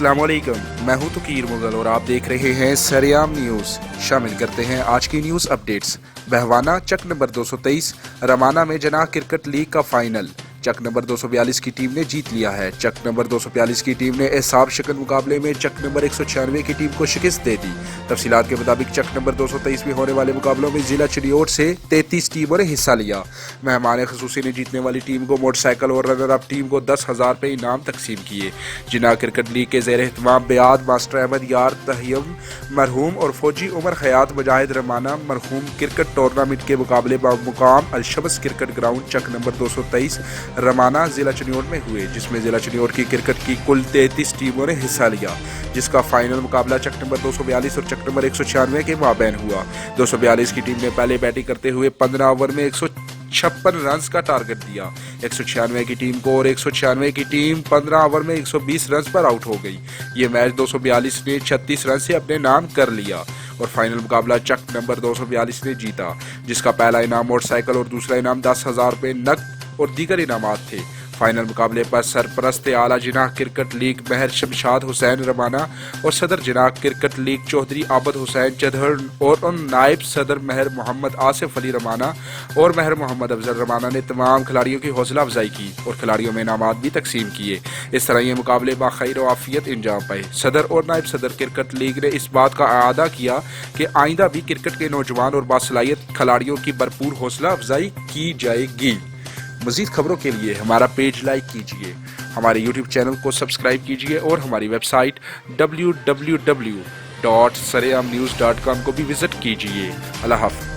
अस्सलाम वालेकुम, मैं हूं तकीर मुगल और आप देख रहे हैं सरेआम न्यूज़। शामिल करते हैं आज की न्यूज़ अपडेट्स। बहवाना चक नंबर 223 रमाना में जना क्रिकेट लीग का फाइनल। चक नंबर 242 की टीम ने जीत लिया है। चक नंबर 242 की टीम ने एहसाब शक्ल मुकाबले में चक नंबर 196 की टीम को शिकस्त दे दी। तफसीलात के मुताबिक चक नंबर 223 में होने वाले मुकाबलों में जिला चिनियोट से 33 टीमों ने हिस्सा लिया। मेहमान खसूसी ने जीतने वाली टीम को मोटरसाइकिल और रनर अप टीम को 10,000 रुपये इनाम तकसीम किए। जिना क्रिकेट लीग के ज़ेर एहतमाम बियाद मास्टर अहमद यार तहयम मरहूम और फौजी उमर खयात मुजाहिद रमाना मरहूम क्रिकेट टूर्नामेंट के मुकाबले मुकाम अलशमस क्रिकेट ग्राउंड चक नंबर 223 रमाना जिला चिनियोट में हुए, जिसमें जिला चिनियोट की क्रिकेट की कुल 33 टीमों ने हिस्सा लिया, जिसका फाइनल मुकाबला चक नंबर 242 और चक नंबर 196 के माबैन हुआ। 242 की टीम ने पहले बैटिंग करते हुए 15 ओवर में 156 रन का टारगेट दिया। 196 की टीम को और 196 की टीम 15 ओवर में 120 रन पर आउट हो गई। ये मैच 242 ने 36 रन से अपने नाम कर लिया और फाइनल मुकाबला चक नंबर 242 ने जीता, जिसका पहला इनाम मोटरसाइकिल और दूसरा इनाम 10,000 रुपये नकद और दीगर इनामात थे। फाइनल मुकाबले पर सरपरस्त आला जिनाह क्रिकेट लीग महर शमशाद हुसैन रमाना और सदर जिनाह क्रिकेट लीग चौधरी आबद हुसैन चधर और नायब सदर महर मोहम्मद आसिफ अली रमाना और महर मोहम्मद अफजल रमाना ने तमाम खिलाड़ियों की हौसला अफजाई की और खिलाड़ियों में इनामात भी तकसीम किए। इस तरह ये मुकाबले बाखैर व आफियत इंजाम पाए। सदर और नायब सदर क्रिकेट लीग ने इस बात का आदा किया कि आइंदा भी क्रिकेट के नौजवान और बासलाहियत खिलाड़ियों की भरपूर हौसला अफजाई की जाएगी। मज़ीद खबरों के लिए हमारा पेज लाइक कीजिए, हमारे यूट्यूब चैनल को सब्सक्राइब कीजिए और हमारी वेबसाइट www.sareamnews.com को भी विज़िट कीजिए। अल्लाह हाफ़िज़।